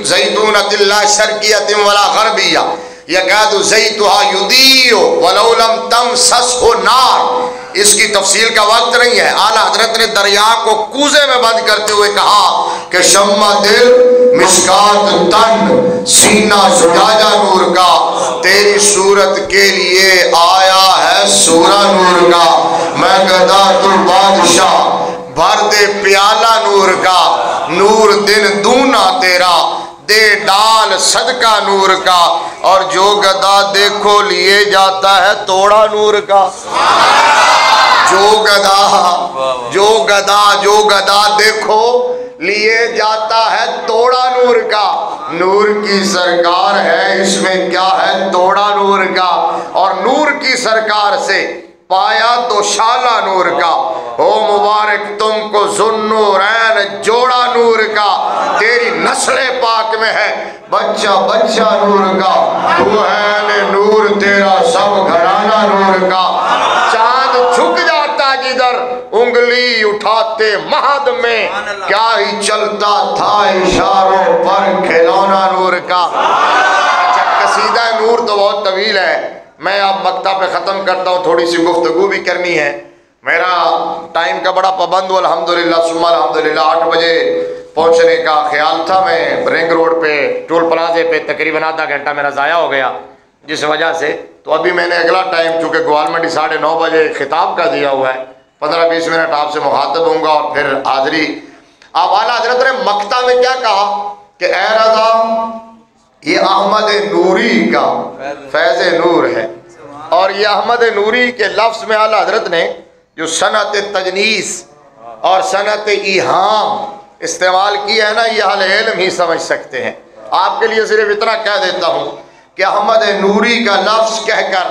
زیتونۃ لا شرقیۃ ولا غربیہ یکاد زیتها یضیء ولو لم تمسسہ نار. اس کی تفصیل کا وقت نہیں ہے. اعلیٰ حضرت نے دریا کو کوزے میں بند کرتے ہوئے کہا کہ شمع دل مشکات تن سینہ زجاجہ نور کا، تیری صورت کے لیے آیا ہے سورہ نور کا. میں گدا تو بادشاہ بھر دے پیالہ نور کا، نور دن دونا تیرا دے ڈال صدقہ نور کا. اور جو گدا دیکھو لیے جاتا ہے توڑا نور کا. جو گدا دیکھو لیے جاتا ہے توڑا نور کا. نور کی سرکار ہے، اس میں کیا ہے توڑا نور کا. اور نور کی سرکار سے پایا تو شالہ نور کا. ہو مبارک تم کو ذوالنورین جوڑا نور کا. تیری نسل پاک میں ہے بچہ بچہ نور کا. تو ہے نور تیرا سب گھرانہ نور کا. چاند جھک جاتا جدھر انگلی اٹھاتے مہد میں، کیا ہی چلتا تھا اشاروں پر کھلونا نور کا. اچھا قصیدہ نور تو بہت طویل ہے، میں اب مقطع پہ ختم کرتا ہوں. تھوڑی سی گفتگو بھی کرنی ہے. میرا ٹائم کا بڑا پابند ہوں الحمدللہ ثم الحمدللہ. 8 بجے پہنچنے کا خیال تھا. میں رنگ روڈ پہ ٹول پلازے پہ تقریباً آدھا گھنٹہ میرا ضائع ہو گیا جس وجہ سے. تو ابھی میں نے اگلا ٹائم چونکہ گوال منڈی 9:30 بجے خطاب کا دیا ہوا ہے، 15-20 منٹ آپ سے مخاطب ہوں گا اور پھر حاضری. اب اعلیٰ حضرت نے مقطع میں کیا کہا کہ اے رضا یہ احمد نوری کا فیض نور ہے. اور یہ احمد نوری کے لفظ میں اعلیٰ حضرت نے جو صنعت تجنیس اور صنعت ایہام استعمال کی ہے نا، یہ اہل علم ہی سمجھ سکتے ہیں. آپ کے لیے صرف اتنا کہہ دیتا ہوں کہ احمد نوری کا لفظ کہہ کر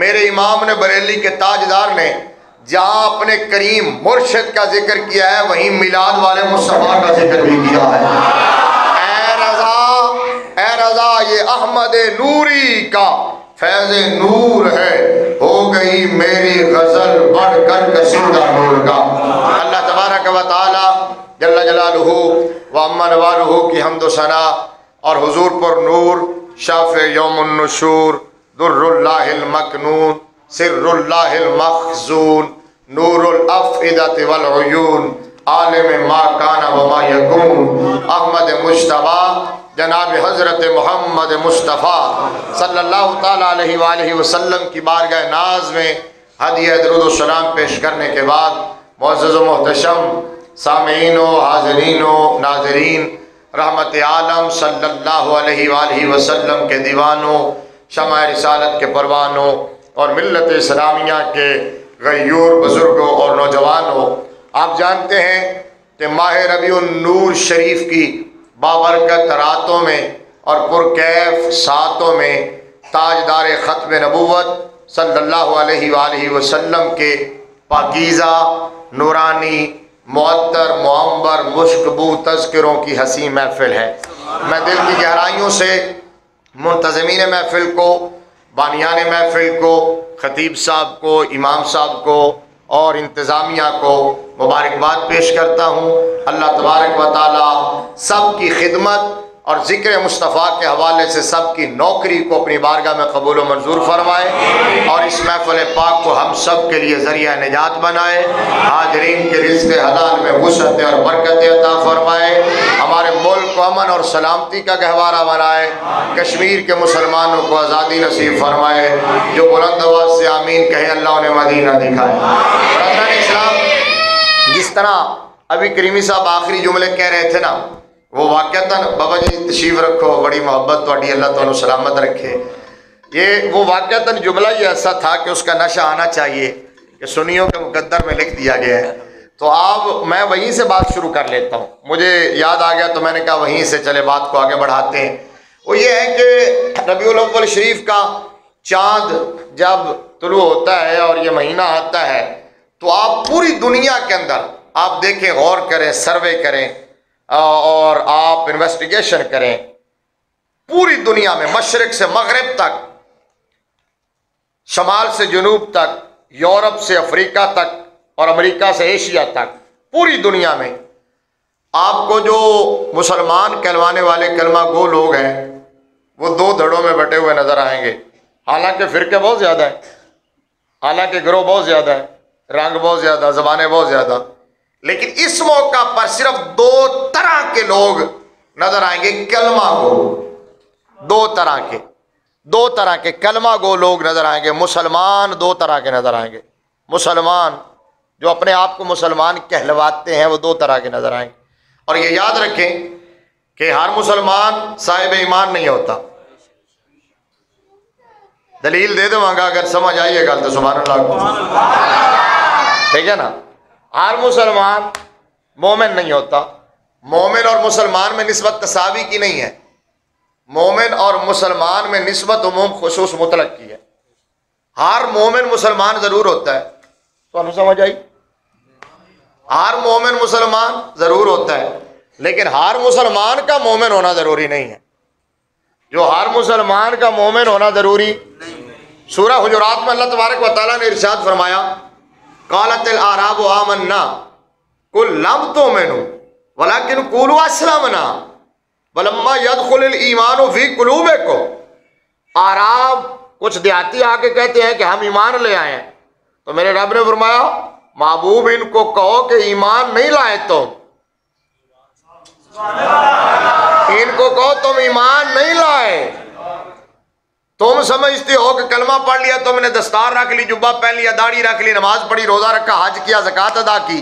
میرے امام نے بریلی کے تاجدار نے جہاں اپنے کریم مرشد کا ذکر کیا ہے وہیں میلاد والے مصطفیٰ کا ذکر بھی کیا ہے. اے رضا یہ احمد نوری کا فیض نور ہے، ہو گئی میری غزل بڑھ کر قصیدہ نور کا. اللہ تبارک و تعالی جل جلالہ و عم نوالہ کی حمد و ثنا اور حضور پر نور شافع یوم النشور در اللہ المکنون سر اللہ المخزون نور الافئدۃ والعیون عالم ما کان و ما یکون احمد مجتبی جناب حضرت محمد مصطفیٰ صلی اللہ تعالیٰ علیہ وآلہ وسلم کی بارگاہ ناز میں ہدیہ درود و سلام پیش کرنے کے بعد معزز و محتشم سامعین و حاضرین و ناظرین، رحمت عالم صلی اللہ علیہ وآلہ وسلم کے دیوانوں، شمع رسالت کے پروانوں اور ملت اسلامیہ کے غیور بزرگوں اور نوجوانوں، آپ جانتے ہیں کہ ماہ ربیع النور شریف کی بابرکت راتوں میں اور پرکیف ساعتوں میں تاجدار ختم نبوت صلی اللہ علیہ وآلہ وسلم کے پاکیزہ نورانی معطر معمبر مشکبو تذکروں کی حسین محفل ہے. میں دل کی گہرائیوں سے منتظمین محفل کو، بانیان محفل کو، خطیب صاحب کو، امام صاحب کو اور انتظامیہ کو مبارکباد پیش کرتا ہوں. اللہ تبارک و تعالی سب کی خدمت اور ذکر مصطفیٰ کے حوالے سے سب کی نوکری کو اپنی بارگاہ میں قبول و منظور فرمائے اور اس محفل پاک کو ہم سب کے لیے ذریعہ نجات بنائے. حاضرین کے رزق حلال میں وسعت اور برکت عطا فرمائے. ہمارے ملک کو امن اور سلامتی کا گہوارہ بنائے. کشمیر کے مسلمانوں کو آزادی نصیب فرمائے. جو بلند آواز سے آمین کہیں اللہ انہیں مدینہ دکھائے. برادران اسلام، جس طرح ابھی کریمی صاحب آخری جملے کہہ رہے تھے نا، وہ واقعتاً بابا جی تشریف رکھو، بڑی محبت تھوڑی، اللہ تعالیٰ سلامت رکھے. یہ وہ واقعتاً جملہ یہ ایسا تھا کہ اس کا نشہ آنا چاہیے کہ سنیوں کے مقدر میں لکھ دیا گیا ہے. تو آپ میں وہیں سے بات شروع کر لیتا ہوں. مجھے یاد آ گیا تو میں نے کہا وہیں سے چلے بات کو آگے بڑھاتے ہیں. وہ یہ ہے کہ ربیع الاول شریف کا چاند جب طلوع ہوتا ہے اور یہ مہینہ آتا ہے تو آپ پوری دنیا کے اندر آپ دیکھیں، غور کریں، سروے کریں اور آپ انویسٹیگیشن کریں. پوری دنیا میں مشرق سے مغرب تک، شمال سے جنوب تک، یورپ سے افریقہ تک اور امریکہ سے ایشیا تک، پوری دنیا میں آپ کو جو مسلمان کہلوانے والے کلمہ گو لوگ ہیں وہ دو دھڑوں میں بٹے ہوئے نظر آئیں گے، حالانکہ فرقے بہت زیادہ ہیں، حالانکہ گروہ بہت زیادہ ہے، رنگ بہت زیادہ، زبانیں بہت زیادہ، لیکن اس موقع پر صرف دو طرح کے لوگ نظر آئیں گے کلمہ گو، دو طرح کے کلمہ گو لوگ نظر آئیں گے۔ مسلمان دو طرح کے نظر آئیں گے، مسلمان جو اپنے آپ کو مسلمان کہلواتے ہیں وہ دو طرح کے نظر آئیں گے۔ اور یہ یاد رکھیں کہ ہر مسلمان صاحب ایمان نہیں ہوتا۔ دلیل دے دوں گا اگر سمجھ آئیے گا تو سبحان اللہ، ٹھیک ہے نا؟ ہر مسلمان مومن نہیں ہوتا۔ مومن اور مسلمان میں نسبت تساوی کی نہیں ہے، مومن اور مسلمان میں نسبت عموم خصوص مطلق کی ہے۔ ہر مومن مسلمان ضرور ہوتا ہے، تو ہمیں سمجھ آئی؟ ہر مومن مسلمان ضرور ہوتا ہے، لیکن ہر مسلمان کا مومن ہونا ضروری نہیں ہے۔ جو ہر مسلمان کا مومن ہونا ضروری، سورہ حجرات میں اللہ تبارک و تعالیٰ نے ارشاد فرمایا قالت الاعراب آمنا قل لم تؤمنوا ولکن قولوا اسلمنا ولما يدخل الایمان فی قلوبکم۔ اعراب کچھ دیہاتی آ کے کہتے ہیں کہ ہم ایمان لے آئے ہیں، تو میرے رب نے فرمایا محبوب ان کو کہو کہ ایمان نہیں لائے تم، ان کو کہو تم ایمان نہیں لائے۔ تم سمجھتے ہو کہ کلمہ پڑھ لیا، تم نے دستار رکھ لی، جبہ پہن لیا، داڑھی رکھ لی، نماز پڑھی، روزہ رکھا، حج کیا، زکوٰۃ ادا کی،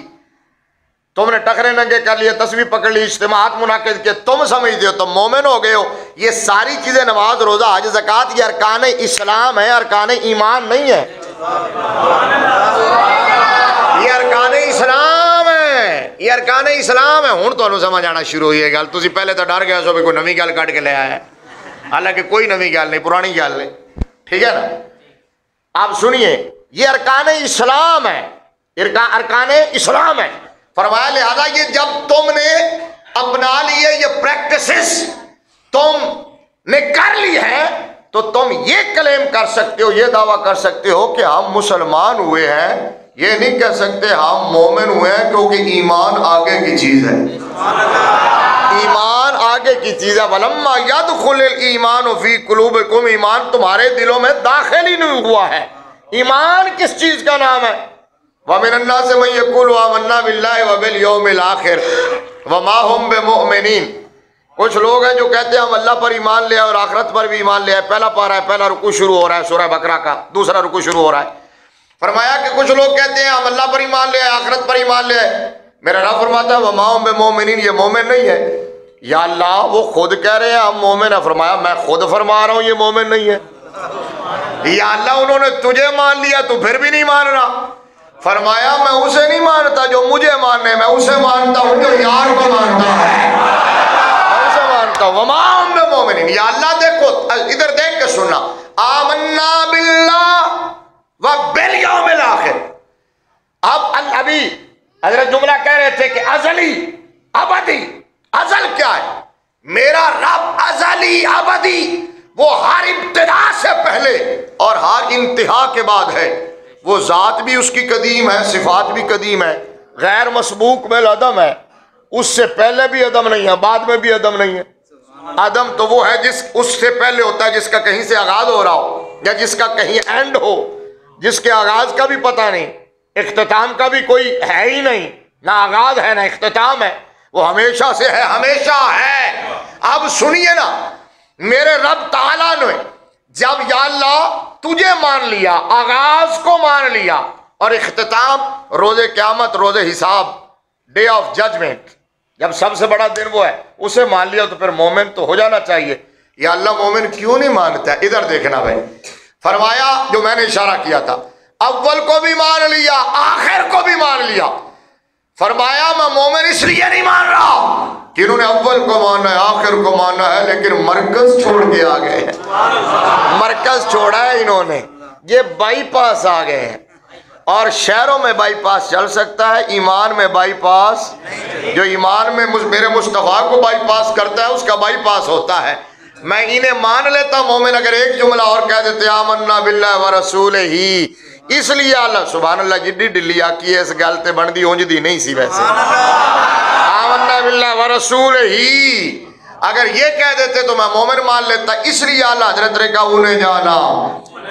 تم نے ٹخرے ننگے کر لیے، تسبیح پکڑ لی، اجتماعات منعقد کیے، تم سمجھتے ہو تم مومن ہو گئے ہو۔ یہ ساری چیزیں نماز، روزہ، حج، زکوٰۃ یہ ارکان اسلام ہے، ارکان ایمان نہیں ہے۔ یہ ارکان اسلام ہے، یہ ارکان اسلام ہے۔ ہوں تو سمجھ آنا شروع ہوئی ہے گل، تسی پہلے تو ڈر گئے سو بھی کوئی نویں گل کٹ کے لے آیا ہے، حالانکہ کوئی نویں گل نہیں، پرانی گل نہیں، ٹھیک ہے نا؟ آپ سنیے، یہ ارکان اسلام ہے، ارکان اسلام ہے۔ فرمایا لہذا یہ جب تم نے اپنا لیے یہ پریکٹسز تم نے کر لی ہے تو تم یہ کلیم کر سکتے ہو، یہ دعویٰ کر سکتے ہو کہ ہم مسلمان ہوئے ہیں۔ یہ نہیں کہہ سکتے ہم مومن ہوئے ہیں، کیونکہ ایمان آگے کی چیز ہے، ایمان آگے کی چیز ہے۔ وَلَمَّا يَدْخُلِ الْإِيمَانُ فِي قُلُوبِكُمْ، ایمان تمہارے دلوں میں داخل ہی نہیں ہوا ہے۔ ایمان کس چیز کا نام ہے؟ وَمِنَ النَّاسِ مَن يَقُولُ آمَنَّا بِاللَّهِ وَبِالْيَوْمِ الْآخِرِ وَمَا هُمْ بِمُؤْمِنِينَ۔ کچھ لوگ ہیں جو کہتے ہیں ہم اللہ پر ایمان لے آئے اور آخرت پر بھی ایمان لے آئے۔ پہلا پارہ ہے، پہلا رکوع شروع ہو رہا ہے سورہ بقرہ کا، دوسرا رکوع شروع ہو رہا ہے۔ فرمایا کہ کچھ لوگ کہتے ہیں ہم اللہ پر ایمان لے آئے، آخرت پر ایمان لے آئے۔ میرا رب فرماتا ہے وَمَا هُمْ بِمُؤْمِنِينَ، یہ مومن نہیں ہے۔ یا اللہ وہ خود کہہ رہے ہیں ہم مومن ہیں، فرمایا میں خود فرما رہا ہوں یہ مومن نہیں ہے۔ یا اللہ انہوں نے تجھے مان لیا تو پھر بھی نہیں مان رہا۔ فرمایا میں اسے نہیں مانتا جو مجھے ماننے، میں اسے مانتا ہوں جو یار کو مانتا ہے، میں اسے مانتا ہوں۔ وَمَا هُمْ بِمُؤْمِنِينَ، یا اللہ دیکھو ادھر دیکھ کے سننا، آمنا باللہ وبالیوم الآخر۔ اب ابھی حضرت جملہ کہہ رہے تھے کہ ازلی ابدی، ازل کیا ہے؟ میرا رب ازلی ابدی، وہ ہر ابتدا سے پہلے اور ہر انتہا کے بعد ہے۔ وہ ذات بھی اس کی قدیم ہے، صفات بھی قدیم ہے، غیر مسبوق بالعدم ہے، اس سے پہلے بھی عدم نہیں ہے، بعد میں بھی عدم نہیں ہے۔ عدم تو وہ ہے جس اس سے پہلے ہوتا ہے، جس کا کہیں سے آغاز ہو رہا ہو یا جس کا کہیں اینڈ ہو، جس کے آغاز کا بھی پتہ نہیں، اختتام کا بھی کوئی ہے ہی نہیں، نہ آغاز ہے نہ اختتام ہے، وہ ہمیشہ سے ہے، ہمیشہ ہے۔ اب سنیے نا، میرے رب تعالیٰ نے جب یا اللہ تجھے مان لیا، آغاز کو مان لیا اور اختتام روز قیامت، روز حساب، ڈے آف ججمنٹ، جب سب سے بڑا دن وہ ہے، اسے مان لیا تو پھر مومن تو ہو جانا چاہیے۔ یا اللہ مومن کیوں نہیں مانتا ہے؟ ادھر دیکھنا بھائی، فرمایا جو میں نے اشارہ کیا تھا، اول کو بھی مان لیا، آخر کو بھی مان لیا۔ فرمایا میں مومن اس لیے نہیں مان رہا کہ انہوں نے اول کو ماننا ہے، آخر کو ماننا ہے، لیکن مرکز چھوڑ کے آ گئے ہیں، مرکز چھوڑا ہے انہوں نے، یہ بائی پاس آ گئے ہیں۔ اور شہروں میں بائی پاس چل سکتا ہے، ایمان میں بائی پاس، جو ایمان میں میرے مصطفیٰ کو بائی پاس کرتا ہے اس کا بائی پاس ہوتا ہے۔ میں انہیں مان لیتا مومن اگر ایک جملہ اور کہہ دیتے آمنا باللہ ورسولہ، اس لیے اللہ سبحان اللہ جڈی ڈلی آکی ہے اس گل تے بن دی اونج دی نہیں سی، ویسے آمنا باللہ ورسولہ، اگر یہ کہہ دیتے تو میں مومن مان لیتا، اس لیے اعلیٰ حضرت نے کہا انہیں جانا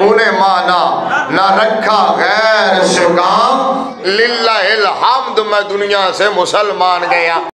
انہیں مانا، نہ رکھا غیر سے کام، للہ الحمد میں دنیا سے مسلمان گیا۔